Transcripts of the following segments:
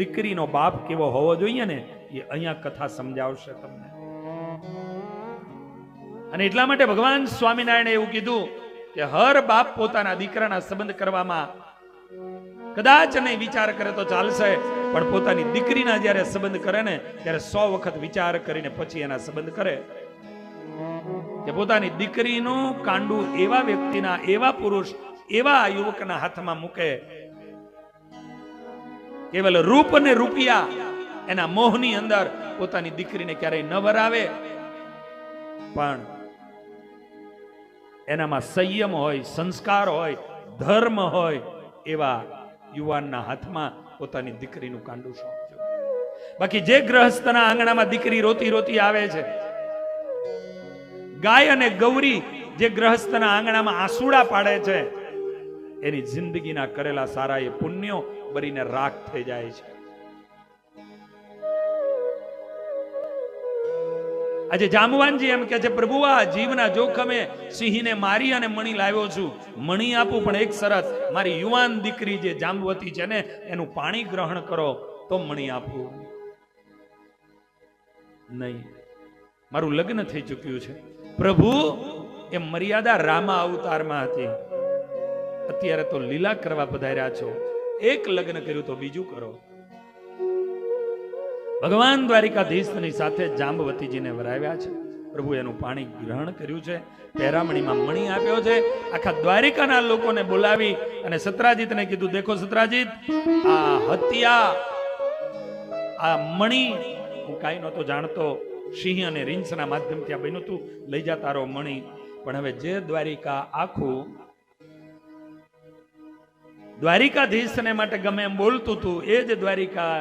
દીકરીનો બાપ કેવો હોવો જોઈએ ને એ અહીંયા કથા સમજાવશે તમને. અને એટલા માટે ભગવાન સ્વામિનારાયણે એવું કીધું કે હર બાપ પોતાના દીકરાના સંબંધ કરવામાં કદાચ નહીં વિચાર કરે તો ચાલશે, પણ પોતાની દીકરીના જ્યારે સંબંધ કરે ને ત્યારે 100 વખત વિચાર કરીને પછી એના સંબંધ કરે. કે પોતાની દીકરીનું કાંડું એવા વ્યક્તિના, એવા પુરુષ, એવા યુવકના હાથમાં મૂકે, કેવલ રૂપ અને રૂપિયા એના મોહની અંદર પોતાની દીકરીને ક્યારેય ન વરાવે, પણ એનામાં સંયમ હોય, સંસ્કાર હોય, ધર્મ હોય એવા યુવાનના હાથમાં પોતાની દીકરીનું કાંડું સોંપજો. બાકી જે ગ્રહસ્થના આંગણામાં દીકરી રોતી રોતી આવે છે, ગાય અને ગૌરી જે ગ્રહસ્થના આંગણામાં આંસુડા પાડે છે, એની જિંદગીના કરેલા સારા એ પુણ્યો બરીને રાખ થઈ જાય છે. આજે જામવાનજી એમ કે છે, પ્રભુ આ જીવના જોખમે સિંહને મારી અને મણી લાવ્યો છું. મણી આપું પણ એક શરત, મારી યુવાન દીકરી જે જાંબવતી છે ને એનું પાણી ગ્રહણ કરો તો મણી આપું. નહીં, મારું લગ્ન થઈ ચૂક્યું છે. પ્રભુ એ મર્યાદા રામા અવતારમાં હતી, અત્યારે તો લીલા કરવા પધાર્યા છો. એક લગ્ન કર્યું તો બીજું કરો. ભગવાન દ્વારિકાધીશની સાથે જાંબવતીજીને વરાવ્યા છે. પ્રભુ એનું પાણી ગ્રહણ કર્યું છે, પહેરામણીમાં મણી આપ્યો છે. આખા દ્વારિકાના લોકોને બોલાવી અને સત્રાજીતને કીધું, દેખો સત્રાજીત, આ હત્યા, આ મણી હું કાંઈ નહોતો જાણતો, સિંહ અને રીંછના માધ્યમથી આ બન્યું તું, લઈ જા તારો મણી. પણ હવે જે દ્વારિકા આખું દ્વારિકાધીશને માટે ગમે એમ બોલતું હતું, એ જ દ્વારિકા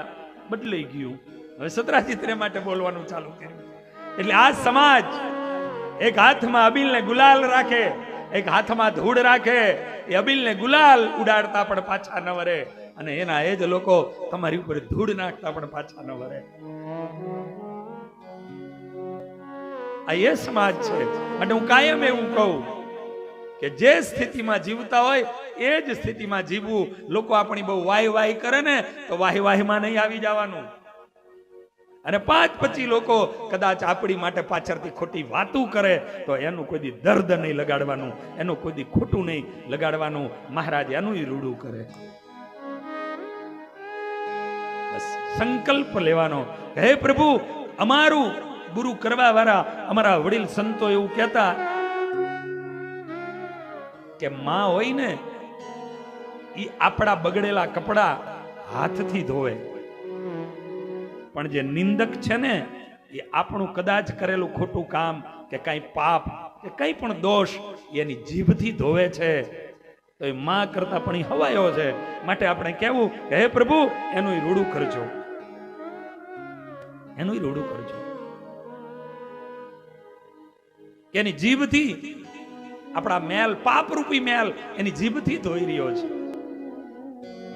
બદલાઈ ગયું. હવે સત્રાજીતને માટે બોલવાનું ચાલુ કર્યું. એટલે આ સમાજ એક હાથમાં અબીલને ગુલાલ રાખે, એક હાથમાં ધૂળ રાખે. એ અબીલને ગુલાલ ઉડાડતા પણ પાછા ન વરે, અને એના એ જ લોકો તમારી ઉપર ધૂળ નાખતા પણ પાછા ન વરે. આ એ સમાજ છે. માટે હું કાયમ એવું કહું કે જે સ્થિતિમાં જીવતા હોય એ જ સ્થિતિમાં જીવવું. લોકો આપણી બહુ વાહ વાહ કરે ને તો વાહ વાહમાં નહીં આવી જવાનું. અને 5-25 લોકો કદાચ આપણી માટે પાછળથી ખોટી વાતું કરે તો એનું કોઈ દી દર્દ નહીં લગાડવાનું, એનું કોઈ દી ખોટું નહીં લગાડવાનું. મહારાજ એનું રૂડું કરે. બસ સંકલ્પ લેવાનો, હે પ્રભુ અમારું ગુરુ કરવા વાળા અમારા વડીલ સંતો એવું કહેતા કે માં હોય ને એ આપણા બગડેલા કપડા હાથથી ધોવે, પણ જે નિંદક છે ને એ આપણું કદાચ કરેલું ખોટું કામ કે કઈ પાપ કે કઈ પણ દોષ એની જીભથી ધોવે છે. તો એ માં કરતા પણ એ હવાયો છે. માટે આપણે કહેવું, હે પ્રભુ એનું રૂડું કરજો, એનું રૂડું કરજો. એની જીભથી આપણા મેલ, પાપરૂપી મેલ એની જીભથી ધોઈ રહ્યો છે.